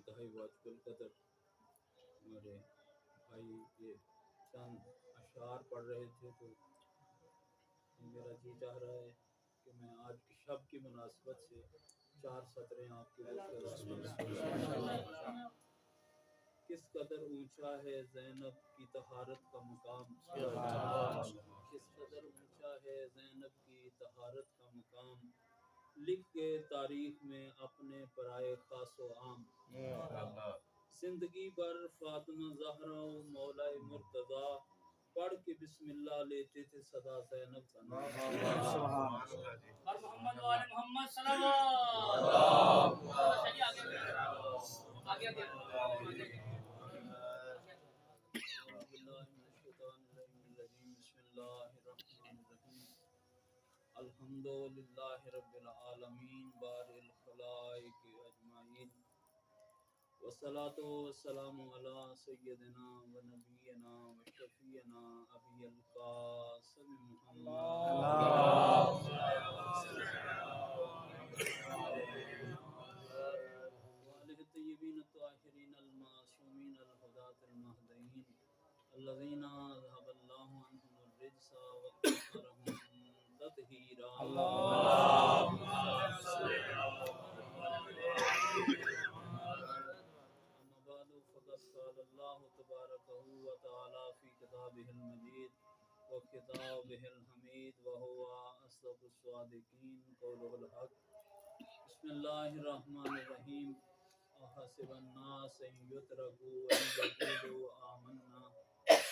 انتہائی واجب القدر ہمارے بھائی یہ چند اشعار پڑھ رہے تھے، تو میرا جی چاہ رہا ہے کہ میں آج کی شب کی مناسبت سے 4 سطریں آپ کے کس قدر اونچا ہے زینب کی طہارت کا مقام، کس قدر اونچا ہے زینب کی طہارت کا مقام، لکھ کے تاریخ میں اپنے برائے خاص و عام، زندگی بھر فاطمہ زہرا و مولا مرتضی پڑھ کے بسم اللہ لیتے تھے صدا زینب کا نام۔ محمد و آل محمد صلوات بسم اللہ الرحمن الرحیم الحمد للہ رب العالمین بارئ الخلائق اجمعین والصلاة والسلام علی سیدنا و نبینا و شفیعنا ابی القاسم محمد وآلہ الطیبین الطاہرین المعصومین الہداۃ المہدیین الذین اذهب اللہ عنہم الرجس وطہرہم تطہیرا اللہم صل علی اما بعد فقد قال اللہ تبارک و تعالی فی کتابہ المجید وکتابہ الحمید وہو اصدق الصادقین قولہ الحق۔ بسم اللہ الرحمن الرحیم احسب الناس ان یترکوا ان یقولوا آمنا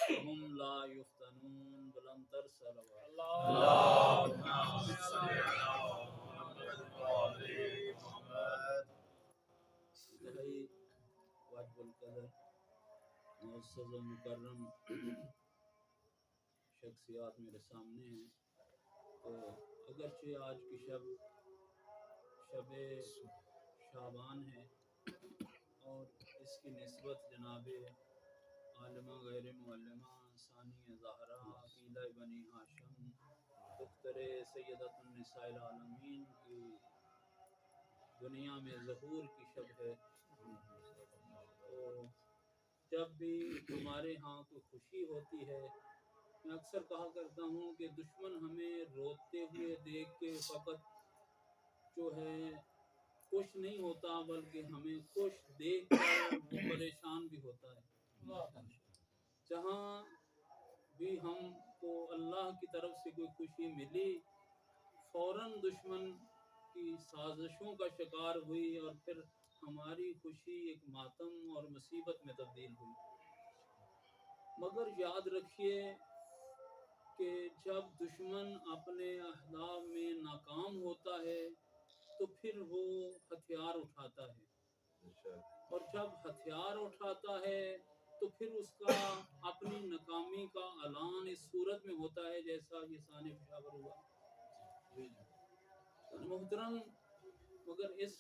وهم لا یفتنون بلند تر صلوات اللہم صل علی محمد۔ انتہائی واجب القدر معزز و مکرم شخصیات میرے سامنے ہیں، تو اگرچہ آج کی شب شعبان ہے اور اس کی نسبت جناب عالمہ غیر معلمہ ثانیہ زہرا عقیلہ بنی ہاشم دختر سیدۃ النساء العالمین کی دنیا میں ظہور کی شب ہے، تو جب بھی ہمارے ہاں کوئی خوشی ہوتی ہے، میں اکثر کہا کرتا ہوں کہ دشمن ہمیں روتے ہوئے دیکھ کے فقط جو ہے خوش نہیں ہوتا، بلکہ ہمیں خوش دیکھ کر وہ پریشان بھی ہوتا ہے۔ جہاں بھی ہم کو اللہ کی طرف سے کوئی خوشی ملی، فوراً دشمن کی سازشوں کا شکار ہوئی اور پھر ہماری خوشی ایک ماتم اور مصیبت میں تبدیل ہوئی۔ مگر یاد رکھیے کہ جب دشمن اپنے اہداف میں ناکام ہوتا ہے تو پھر وہ ہتھیار اٹھاتا ہے، اور جب ہتھیار اٹھاتا ہے تو پھر اس کا اپنی ناکامی کا اعلان اس صورت میں ہوتا ہے جیسا یہ ثانی پشاور ہوا۔ محترم، مگر اس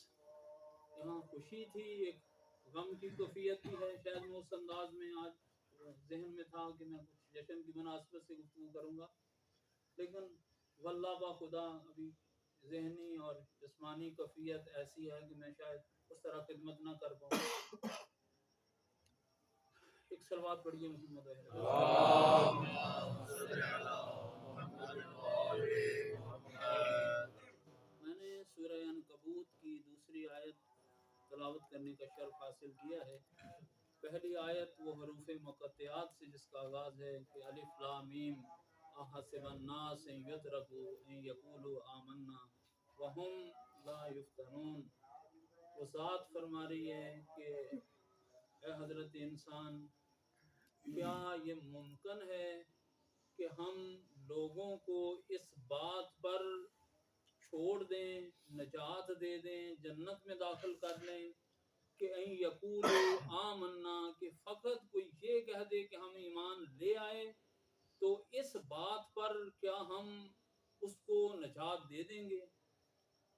یہاں خوشی تھی، ایک غم کی کیفیت بھی ہے، شاید میں اس انداز میں آج ذہن میں تھا کہ میں کچھ جشن کی مناسبت سے گفتگو کروں گا، لیکن واللہ با خدا ابھی ذہنی اور جسمانی کیفیت ایسی ہے کہ میں شاید اس طرح خدمت نہ کر پاؤں۔ ایک صلوات پڑھیے محمد میں نے سورہ عنکبوت کی دوسری آیت تلاوت کرنے کا شرف حاصل کیا ہے۔ پہلی آیت وہ حروف مقطعات سے جس کا آغاز ہے کہ الف لام میم احسب الناس ان یترکوا ان یقولوا آمنا وهم لا یفتنون۔ وہ ذات فرما رہی ہے کہ اے حضرت انسان، کیا یہ ممکن ہے کہ ہم لوگوں کو اس بات پر چھوڑ دیں، نجات دے دیں، جنت میں داخل کر لیں کہ این یقولوا آمنا، کہ فقط کوئی یہ کہہ دے کہ ہم ایمان لے آئے، تو اس بات پر کیا ہم اس کو نجات دے دیں گے؟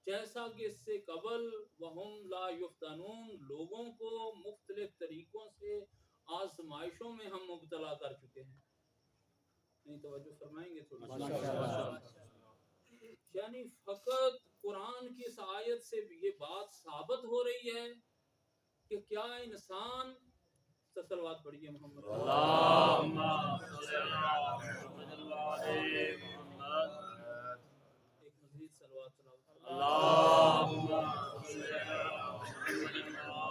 جیسا کہ اس سے قبل وہم لا یفتنون، لوگوں کو مختلف طریقوں سے آزمائشوں میں ہم مبتلا کر چکے ہیں۔ نہیں توجہ فرمائیں گے تھوڑی؟ یعنی فقط قرآن کی اس آیت سے یہ بات ثابت ہو رہی ہے کہ کیا انسان صلوات پڑھیے محمد اللہم صلی علی محمد ایک مزید صلوات اللہم صلی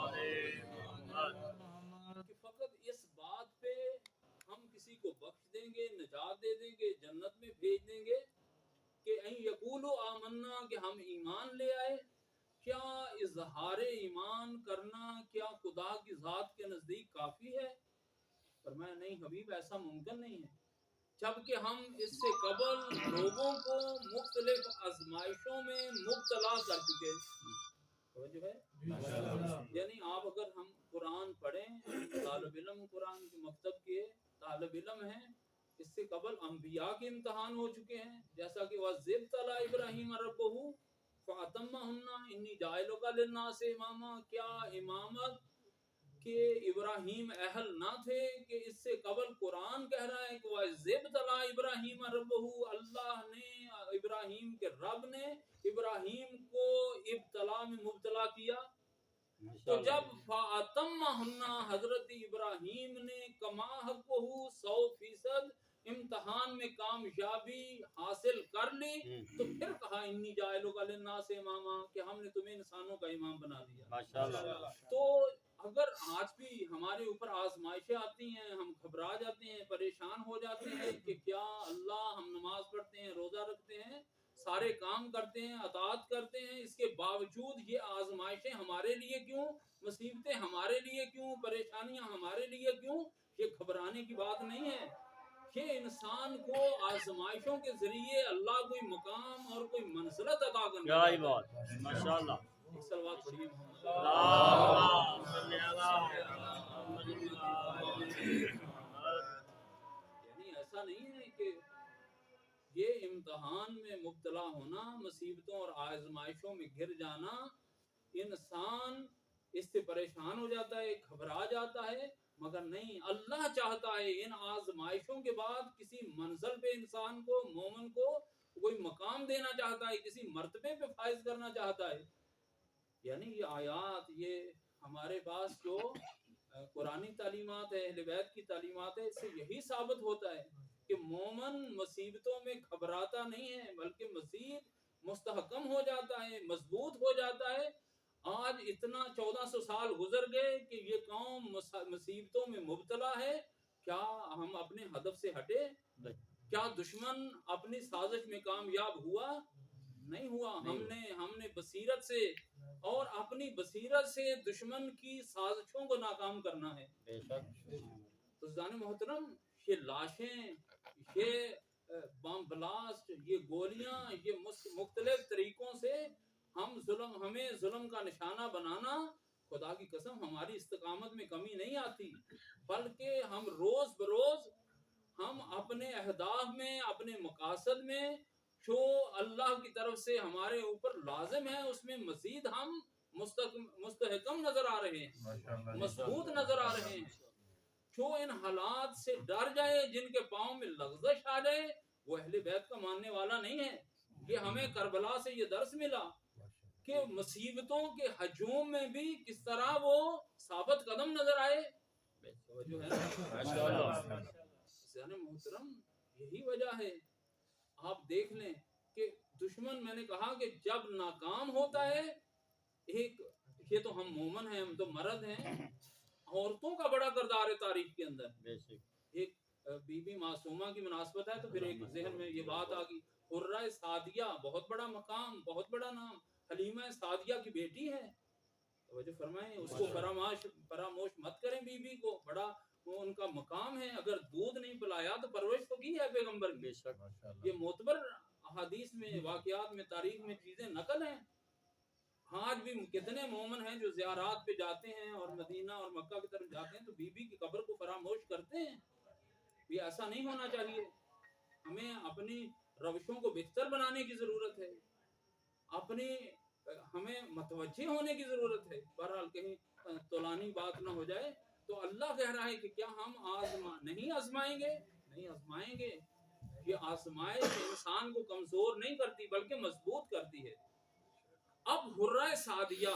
علی محمد کہ فقط اس بات پہ ہم کسی کو بخش دیں گے، نجات دے دیں گے، جنت میں بھیج دیں گے کہ این یقولو آمنا کہ ہم ایمان لے آئے، کیا اظہار ایمان کرنا کیا خدا کی ذات کے نزدیک کافی ہے؟ فرمایا نہیں حبیب، ایسا ممکن نہیں ہے، جبکہ ہم اس سے قبل لوگوں کو مختلف آزمائشوں میں مبتلا کر چکے۔ توجہ ہے؟ یعنی آپ اگر ہم قرآن پڑھیں، طالب علم قرآن کے مکتب کے طالب علم ہیں، اس سے قبل انبیاء کے امتحان ہو چکے ہیں، جیسا کہ وَإِذِ ابراہیم ربہ فَأَتَمَّهُنَّ إِنِّي جَاعِلُكَ لِلنَّاسِ اماما، کیا امامت کہ ابراہیم اہل نہ تھے؟ کہ اس سے قبل قرآن کہہ رہا ہے کہ وَإِذِ ابراہیم ربہ، اللہ نے ابراہیم کے رب نے ابراہیم کو ابتلا میں مبتلا کیا۔ تو جب فَأَتَمَّهُنَّ حضرت ابراہیم نے کما حقہ 100% امتحان میں کامیابی حاصل کر لی، تو پھر کہا انی جاعلک للناس اماما کہ ہم نے تمہیں انسانوں کا امام بنا دیا۔ ماشاءاللہ۔ تو اگر آج بھی ہمارے اوپر آزمائشیں آتی ہیں، ہم گھبرا جاتے ہیں، پریشان ہو جاتے ہیں کہ کیا اللہ، ہم نماز پڑھتے ہیں، روزہ رکھتے ہیں، سارے کام کرتے ہیں، اطاعت کرتے ہیں، اس کے باوجود یہ آزمائشیں ہمارے لیے کیوں، مصیبتیں ہمارے لیے کیوں، پریشانیاں ہمارے لیے کیوں؟ یہ گھبرانے کی بات نہیں ہے کہ انسان کو آزمائشوں کے ذریعے اللہ کوئی مقام اور کوئی منزلت عطا کرنا کیا ہی بات، ماشاءاللہ۔ ایک صلوات پڑھیے محمد اللہم صلی علی محمد۔ یعنی ایسا نہیں ہے کہ یہ امتحان میں مبتلا ہونا، مصیبتوں اور آزمائشوں میں گر جانا، انسان اس سے پریشان ہو جاتا ہے، گھبرا جاتا ہے، مگر نہیں، اللہ چاہتا ہے ان آزمائشوں کے بعد کسی منزل پہ انسان کو، مومن کو کوئی مقام دینا چاہتا ہے، کسی مرتبے پہ فائز کرنا چاہتا ہے۔ یعنی یہ آیات، یہ ہمارے پاس جو قرآنی تعلیمات ہے، اہل بیت کی تعلیمات ہے، اس سے یہی ثابت ہوتا ہے کہ مومن مصیبتوں میں گھبراتا نہیں ہے، بلکہ مزید مستحکم ہو جاتا ہے، مضبوط ہو جاتا ہے۔ آج اتنا 1400 سال گزر گئے کہ یہ قوم مصیبتوں میں مبتلا ہے، کیا ہم اپنے ہدف سے ہٹے؟ کیا دشمن اپنی سازش میں کامیاب ہوا؟ نہیں ہوا۔ ہم نے بصیرت سے اور اپنی بصیرت سے دشمن کی سازشوں کو ناکام کرنا ہے۔ تو زان محترم، یہ لاشیں، یہ بم بلاسٹ، یہ گولیاں، یہ مختلف طریقوں سے ہمیں ظلم کا نشانہ بنانا، خدا کی قسم ہماری استقامت میں کمی نہیں آتی، بلکہ ہم روز بروز ہم اپنے اہداف میں، اپنے مقاصد میں جو اللہ کی طرف سے ہمارے اوپر لازم ہے، اس میں مزید ہم مستحکم نظر آ رہے ہیں، مضبوط نظر آ رہے ہیں۔ جو ان حالات سے ڈر جائے، جن کے پاؤں میں لغزش آ جائے، وہ اہل بیت کا ماننے والا نہیں ہے۔ یہ ہمیں کربلا سے یہ درس ملا کہ مصیبتوں کے ہجوم میں بھی کس طرح وہ ثابت قدم نظر آئے۔ جو ہے محترم، یہی وجہ ہے، آپ دیکھ لیں کہ دشمن، میں نے کہا کہ جب ناکام ہوتا ہے، ایک یہ تو ہم مومن ہیں، ہم تو مرد ہیں، عورتوں کا بڑا کردار ہے تاریخ کے اندر۔ ایک بی بی معصومہ کی مناسبت ہے تو پھر ایک ذہن میں یہ بات آ گئی، حرہ سعدیہ، بہت بڑا مقام، بہت بڑا نام، حلیمہ سعدیہ کی بیٹی ہے۔ توجہ فرمائیں، اس کو فراموش مت کریں، بی بی کو بڑا وہ ان کا مقام ہے۔ اگر دودھ نہیں پلایا تو پرورش تو کی ہے پیغمبر کی۔ یہ معتبر احادیث میں، واقعات میں، تاریخ میں چیزیں نقل ہیں۔ آج بھی کتنے مومن ہیں جو زیارات پہ جاتے ہیں اور مدینہ اور مکہ کی طرف جاتے ہیں تو بی بی کی قبر کو فراموش کرتے ہیں۔ یہ ایسا نہیں ہونا چاہیے۔ ہمیں اپنی روشوں کو بہتر بنانے کی ضرورت ہے، ہمیں متوجہ ہونے کی ضرورت ہے۔ بہرحال کہیں طولانی بات نہ ہو جائے، تو اللہ کہہ رہا ہے کہ کیا ہم نہیں آزمائیں گے؟ نہیں آزمائیں گے۔ یہ آزمائش انسان کو کمزور نہیں کرتی بلکہ مضبوط کرتی ہے۔ اب حرہ سعدیہ،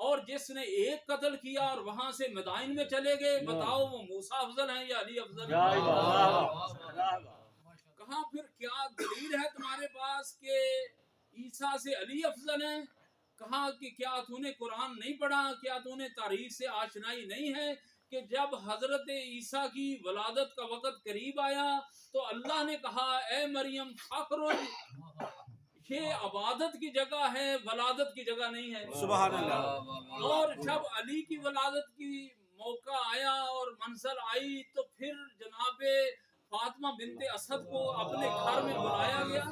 اور جس نے ایک قتل کیا اور وہاں سے مدائن میں چلے گئے، بتاؤ وہ موسیٰ افضل ہیں یا علی افضل یا ہیں؟ اللہ کہاں پھر کیا دلیل ہے تمہارے پاس کہ عیسیٰ سے علی افضل ہیں؟ کہا کہ کیا تو نے قرآن نہیں پڑھا، کیا تو نے تاریخ سے آشنائی نہیں ہے کہ جب حضرت عیسیٰ کی ولادت کا وقت قریب آیا تو اللہ نے کہا اے مریم فخر، یہ عبادت کی جگہ ہے، ولادت کی جگہ نہیں ہے۔ سبحان اللہ۔ اور جب علی کی ولادت کی موقع آیا اور منزل آئی تو پھر جناب فاطمہ بنت اسد کو اپنے گھر میں بلایا گیا۔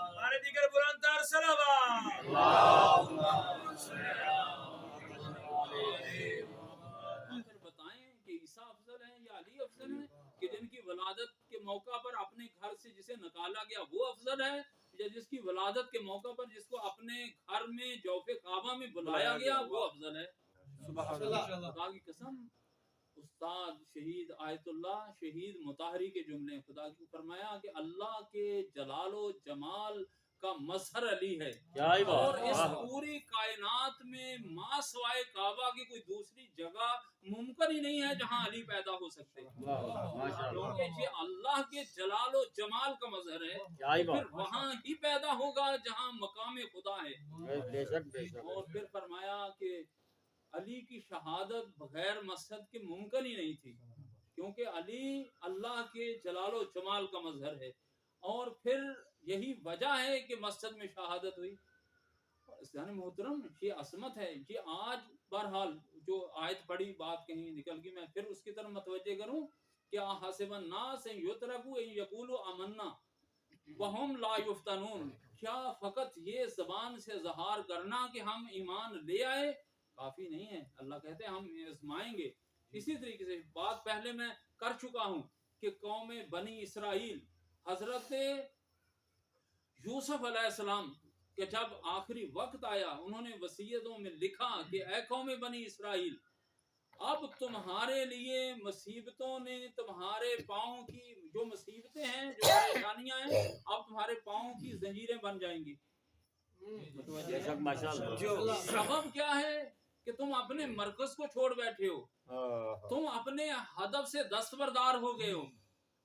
ہمارے دیگر بلند تر صلوات۔ پھر بتائیں کہ عیسیٰ افضل ہیں یا علی افضل ہیں، کہ جن کی ولادت کے موقع پر اپنے گھر سے جسے نکالا گیا وہ افضل ہے، یا جس کی ولادت کے موقع پر جس کو اپنے گھر میں جوف کعبہ میں بلایا گیا وہ افضل ہے؟ سبحان اللہ۔ خدا کی قسم، استاد شہید آیت اللہ شہید مطہری کے جملے، خدا کی فرمایا کہ اللہ کے جلال و جمال کا مظہر علی ہے، اور اس پوری کائنات میں ما سوائے کعبہ کی کوئی دوسری جگہ ممکن ہی نہیں ہے جہاں علی پیدا ہو سکتے، کیونکہ یہ اللہ کے جلال و جمال کا مظہر ہے، پھر وہاں ہی پیدا ہوگا جہاں مقام خدا ہے۔ بے شک بے شک۔ اور پھر فرمایا کہ علی کی شہادت بغیر مسجد کے ممکن ہی نہیں تھی، کیونکہ علی اللہ کے جلال و جمال کا مظہر ہے، اور پھر یہی وجہ ہے کہ مسجد میں شہادت ہوئی۔ اسلام محترم، یہ عصمت ہے۔ یہ آج بہرحال جو آیت پڑھی بات کہیں نکل گئی، میں پھر اس کی طرف متوجہ کروں کہ حسب الناس ان یترکوا ان یقولوا آمنا وہم لا یفتنون، کیا فقط یہ زبان سے اظہار کرنا کہ ہم ایمان لے آئے کافی نہیں ہے؟ اللہ کہتے ہیں ہم آزمائیں گے۔ اسی طریقے سے بات پہلے میں کر چکا ہوں کہ قوم بنی اسرائیل حضرت یوسف علیہ السلام کہ جب آخری وقت آیا انہوں نے وصیتوں میں لکھا کہ اے قوم بنی اسرائیل، اب تمہارے لیے مصیبتوں نے تمہارے پاؤں کی جو مصیبتیں ہیں جو پریشانیاں ہیں اب تمہارے پاؤں کی زنجیریں بن جائیں گی۔ بے شک ماشاءاللہ۔ سبب کیا ہے کہ تم اپنے مرکز کو چھوڑ بیٹھے ہو، تم اپنے ہدف سے دستبردار ہو گئے ہو،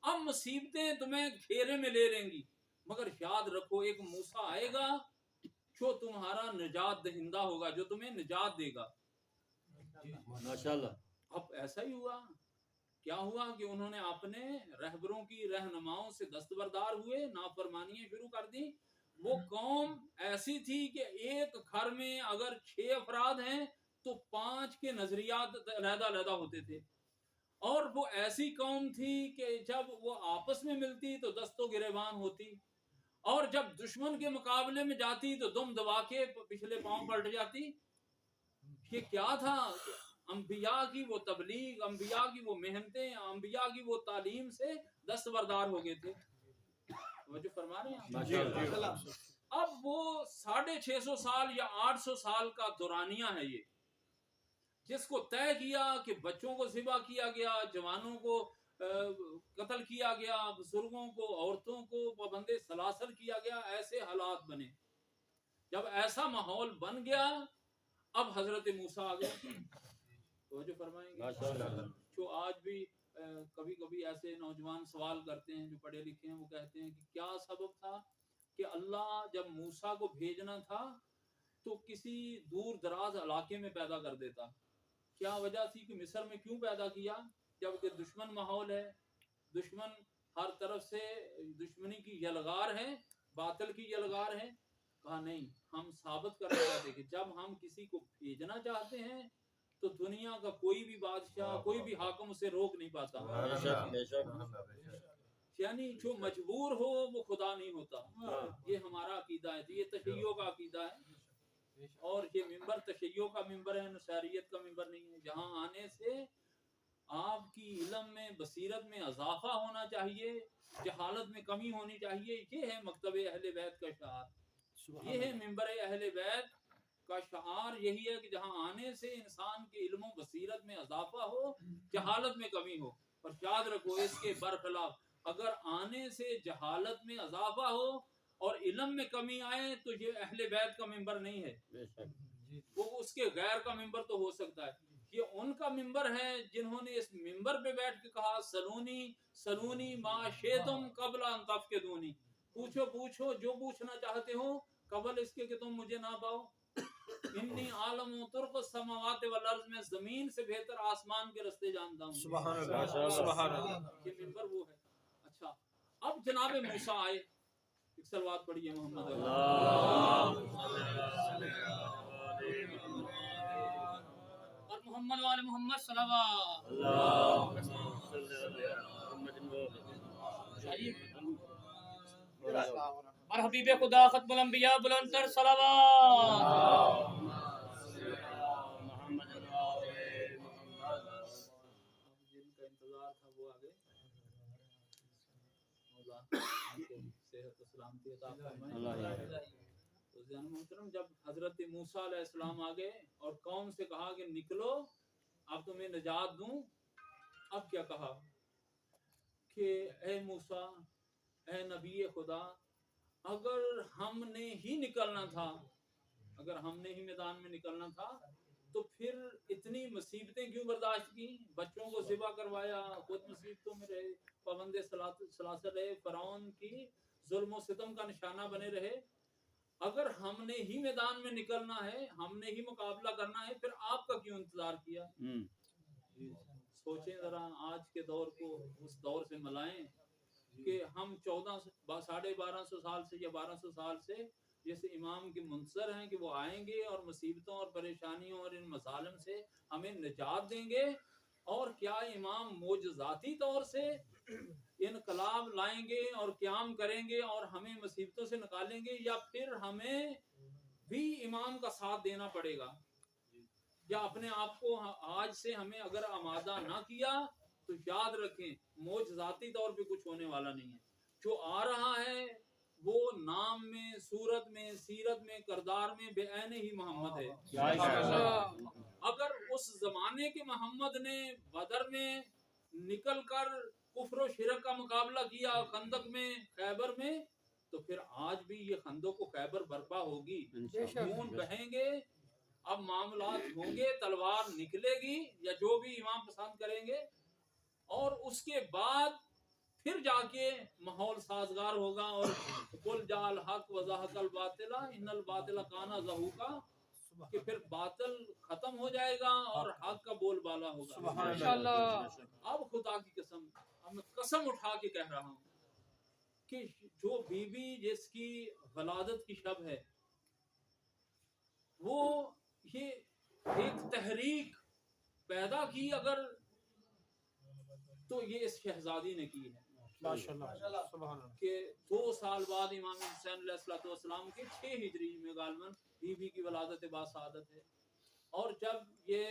اب مصیبتیں تمہیں گھیرے میں لے لیں گی، مگر یاد رکھو ایک موسیٰ آئے گا جو تمہارا نجات دہندہ ہوگا، جو تمہیں نجات دے گا۔ ماشاءاللہ۔ اب ایسا ہی ہوا، کیا ہوا کہ انہوں نے اپنے رہبروں کی رہنماؤں سے دستبردار ہوئے، نافرمانیاں شروع کر دی۔ وہ قوم ایسی تھی کہ ایک گھر میں اگر 6 افراد ہیں تو 5 کے نظریات علیحدہ علیحدہ ہوتے تھے، اور وہ ایسی قوم تھی کہ جب وہ آپس میں ملتی تو دست و گریبان ہوتی، اور جب دشمن کے مقابلے میں جاتی تو دم دبا کے پچھلے پاؤں پلٹ جاتی۔ یہ کیا تھا؟ انبیاء کی وہ تبلیغ، انبیاء کی وہ محنتیں، انبیاء کی وہ تعلیم سے دستبردار ہو گئے تھے۔ توجہ فرما رہے ہیں؟ اب وہ 650 سال یا 800 سال کا دورانیہ ہے یہ، جس کو طے کیا کہ بچوں کو ذبح کیا گیا، جوانوں کو قتل کیا گیا، بزرگوں کو عورتوں کو پابند سلاسل کیا گیا، ایسے حالات بنے۔ جب ایسا ماحول بن گیا اب حضرت موسیٰ آ گئے۔ توجہ فرمائیں گے؟ جو آج بھی کبھی کبھی ایسے نوجوان سوال کرتے ہیں جو پڑھے لکھے ہیں، وہ کہتے ہیں کہ کیا سبب تھا کہ اللہ جب موسیٰ کو بھیجنا تھا تو کسی دور دراز علاقے میں پیدا کر دیتا؟ کیا وجہ تھی کہ مصر میں کیوں پیدا کیا جبکہ دشمن ماحول ہے، دشمن ہر طرف سے دشمنی کی یلغار ہے، باطل کی یلغار ہے؟ کہا نہیں، ہم ثابت کرنا چاہتے کہ جب ہم کسی کو بھیجنا چاہتے ہیں تو دنیا کا کوئی بھی بادشاہ، کوئی بھی حاکم اسے روک نہیں پاتا۔ یعنی جو مجبور ہو وہ خدا نہیں ہوتا۔ یہ ہمارا عقیدہ ہے، یہ تشیعوں کا عقیدہ ہے، اور یہ منبر تشیعوں کا منبر ہے، نصیریت کا منبر نہیں ہے۔ جہاں آنے سے آپ کی علم میں، بصیرت میں اضافہ ہونا چاہیے، جہالت میں کمی ہونی چاہیے۔ یہ ہے مکتب اہل بیت کا شعار، یہ ہے منبر اہل بیت کا شعار۔ یہی ہے کہ جہاں آنے سے انسان کے علم و بصیرت میں اضافہ ہو، جہالت میں کمی ہو۔ اور یاد رکھو اس کے برخلاف اگر آنے سے جہالت میں اضافہ ہو اور علم میں کمی آئے تو یہ اہل بیت کا ممبر نہیں ہے، بے شک وہ اس کے غیر کا ممبر تو ہو سکتا ہے، یہ ان کا ممبر ہے جنہوں نے اس ممبر پہ بیٹھ کے کہا سلونی سلونی ما شئتم قبل ان تفقدونی، پوچھو پوچھو جو پوچھنا چاہتے ہو قبل اس کے کہ تم مجھے نہ پاؤ، انی عالم طرق السماوات والارض، میں زمین سے بہتر آسمان کے رستے جانتا ہوں، سبحان ماشاء اللہ، سبحان اللہ. یہ ممبر وہ ہے۔ اچھا اب جناب موسیٰ آئے، ایک صلوات پڑھیے محمد اور محمد وال محمد صلوات اور حبیب خدا ختم الانبیاء بلند تر صلوات. جن کا انتظار تھا وہ آگے، مولا ان کو صحت و سلامتی عطا فرمائے۔ تو ذہن محترم جب حضرت موسیٰ علیہ السلام آگے اور قوم سے کہا کہ نکلو اب تمہیں نجات دوں، اب کیا کہا کہ اے موسیٰ اے نبی خدا، اگر ہم نے ہی نکلنا تھا، اگر ہم نے ہی میدان میں نکلنا تھا تو پھر اتنی مصیبتیں کیوں برداشت کی، بچوں کو ذبح کروایا، خود مصیبتوں میں رہے، پابند سلاسل رہے، فرعون کی ظلم و ستم کا نشانہ بنے رہے، اگر ہم نے ہی میدان میں نکلنا ہے، ہم نے ہی مقابلہ کرنا ہے، پھر آپ کا کیوں انتظار کیا؟ سوچیں ذرا آج کے دور کو اس دور سے ملائیں کہ ہم 1250 سال سے یا 1200 سال سے جیسے امام کے منتظر ہیں کہ وہ آئیں گے اور مصیبتوں اور پریشانیوں اور ان مظالم سے ہمیں نجات دیں گے، اور کیا امام معجزاتی طور سے انقلاب لائیں گے اور قیام کریں گے اور ہمیں مصیبتوں سے نکالیں گے، یا پھر ہمیں بھی امام کا ساتھ دینا پڑے گا، یا اپنے آپ کو آج سے ہمیں اگر آمادہ نہ کیا تو یاد رکھیں معجزاتی طور پہ کچھ ہونے والا نہیں ہے، جو آ رہا ہے وہ نام میں، صورت میں، سیرت میں، کردار میں بے عین ہی محمد ہے۔ اگر اس زمانے کے محمد نے بدر میں نکل کر کفر و شرک کا مقابلہ کیا خندق میں، خیبر میں، تو پھر آج بھی یہ خندق و خیبر برپا ہوگی، خون بہیں گے، اب معاملات ہوں گے، تلوار نکلے گی یا جو بھی امام پسند کریں گے، اور اس کے بعد پھر جا کے ماحول سازگار ہوگا، اور قل جاء الحق وزهق الباطل ان الباطل کان زهوقا، کہ پھر باطل ختم ہو جائے گا اور حق کا بول بالا ہوگا۔ ماشاءاللہ۔ اب خدا کی قسم، اب میں قسم اٹھا کے کہہ رہا ہوں کہ جو بی بی جس کی ولادت کی شب ہے، وہ یہ ایک تحریک پیدا کی اگر تو یہ اس شہزادی نے کی ہے، ماشاءاللہ سبحان اللہ. کہ 2 سال بعد امام حسین علیہ السلام کے 6 ہجری میں غالباً بی بی کی ولادت باسعادت ہے، اور جب یہ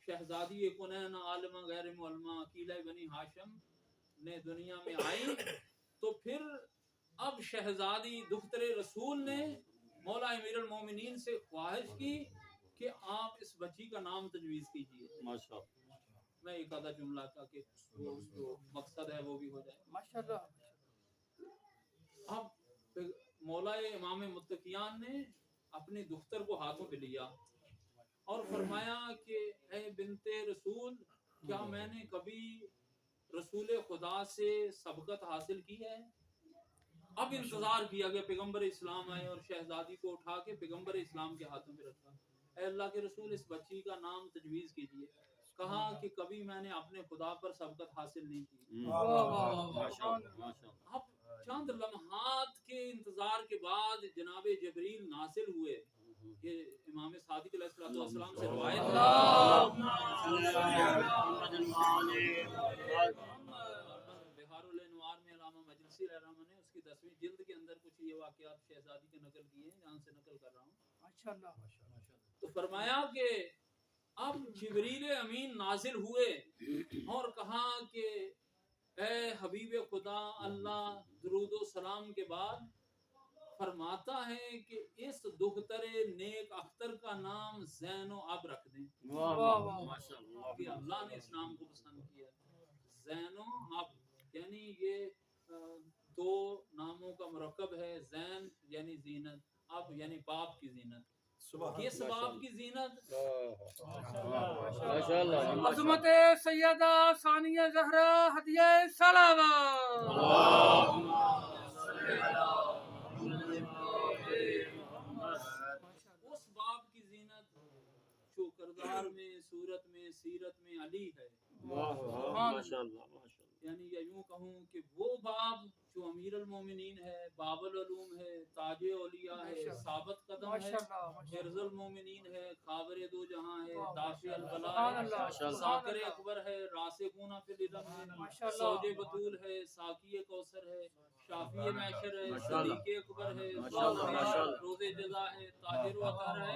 شہزادی کنین عالمہ غیر معلمہ عقیلہ بنی ہاشم نے دنیا میں آئی، تو پھر اب شہزادی دختر رسول نے مولا امیر المومنین سے خواہش کی کہ آپ اس بچی کا نام تجویز کیجیے۔ میں ایک آدھا جملہ تھا کہ وہ جو مقصد ہے وہ بھی ہو جائے۔ ماشاءاللہ۔ اب مولا امام متقیان نے اپنی دختر کو ہاتھوں پہ لیا اور فرمایا کہ اے بنت رسول، کیا میں نے کبھی رسول خدا سے سبقت حاصل کی ہے؟ اب انتظار کیا گیا، پیغمبر اسلام آئے اور شہزادی کو اٹھا کے پیغمبر اسلام کے ہاتھوں پہ رکھا، اے اللہ کے رسول اس بچی کا نام تجویز کیجیے۔ کہا کہ کبھی میں نے اپنے خدا پر سبقت حاصل نہیں کی۔ اب چند لمحات کے انتظار کے بعد جناب جبریل نازل ہوئے، یہ امام صادق علیہ السلام سے روایت ہے۔ بہار الانوار میں علامہ مجلسی رحمہ نے اس کی 10ویں جلد کے اندر کچھ یہ واقعات شہزادی کے نقل کیے ہیں، جہاں سے نقل کر رہا ہوں۔ ماشاءاللہ۔ تو فرمایا کہ اب جبریل امین نازل ہوئے اور کہا کہ اے حبیب خدا، اللہ درود و سلام کے بعد فرماتا ہے کہ اس دختر نیک اختر کا نام زین و اب رکھ دیں۔ کہ اللہ نے اس نام کو پسند کیا، زین و اب، یعنی یہ دو ناموں کا مرکب ہے، زین یعنی زینت، اب یعنی باپ کی زینت. کس باپ کی زینت؟ ماشاءاللہ. عظمت سیدہ ثانیہ زہرا ہدیہ صلوات. اس باپ کی زینت جو کردار میں، صورت میں، سیرت میں علی ہے. یعنی یا یوں کہوں کہ وہ باپ جو امیر المومنین ہے، باب العلوم ہے، تاج اولیاء ہے، ثابت قدم ہے، حرز المومنین ہے، خابر دو جہاں ہے، دافع البلا ہے، ساکر اکبر ہے، راسخون فی العلم ہے، سوج بطول ہے، ساقی کوثر ہے، شافی معشر ہے، صدیق اکبر ہے، روز جزا ہے، طاہر و اطہر ہے،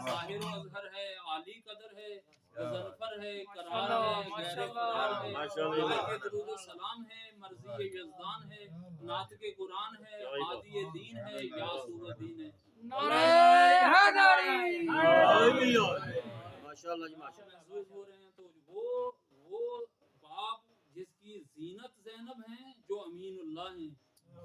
ظاہر و اظہر ہے، عالی قدر ہے، غضنفر ہے، قرار ہے، غیر قرار ہے، مالک درود و سلام ہے، مرضی یزدان ہے، ناطق قرآن ہے، ہادی دین ہے، یاسوب دین ہے. نعرہ حیدری. محسوس ہو رہے ہیں تو وہ باپ جس کی زینت زینب ہیں، جو امین اللہ ہیں،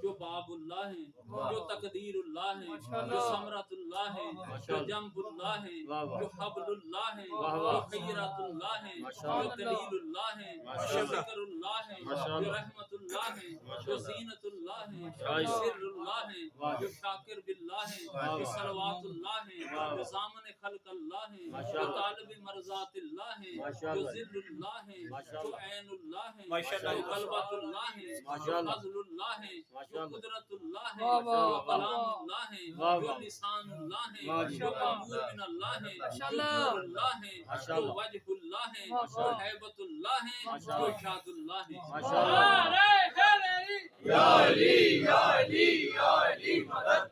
جو باب اللہ ہیں، جو تقدیر اللہ ہیں، جو ثمرۃ اللہ ہیں، جو جنب اللہ ہیں، جو حبل اللہ ہیں، جو خیرات اللہ ہیں، جو دلیل اللہ ہیں، جو ذکر اللہ ہیں، جو رحمت اللہ ہیں، جو زینت اللہ ہیں، جو سر اللہ ہیں، جو شاکر باللہ ہیں، جو صلوات اللہ ہیں، جو ضامن خلق اللہ ہیں، جو طالب مرضات اللہ ہیں، جو ذل اللہ ہیں، جو عین اللہ ہیں، جو قلبۃ اللہ ہیں، جو فضل اللہ ہیں، جو قدرت اللہ ہے، جو کلام اللہ ہے، جو لسان اللہ ہے، جو معمور من اللہ ہے، جو نور اللہ ہے، جو وجہ اللہ ہے، جو حیبت اللہ ہے، جو شاد اللہ ہے. نعرہ حیدری. یا علی یا علی یا علی مدد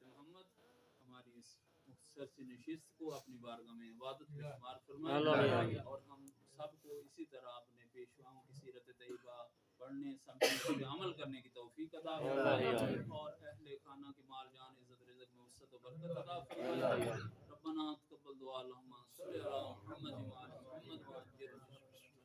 محمد ہماری اس مختصر سی نشست کو اپنی بارگاہ میں عبادت میں شمار فرمائے، اور ہم سب کو اسی طرح اپنے پیشواؤں کی سیرت طیبہ پڑھنے، سمجھنے پہ عمل کرنے کی توفیق عطا فرمائے، اور اہل خانہ کے مال جان عزت رزق میں وسعت و برکت عطا فرمائے.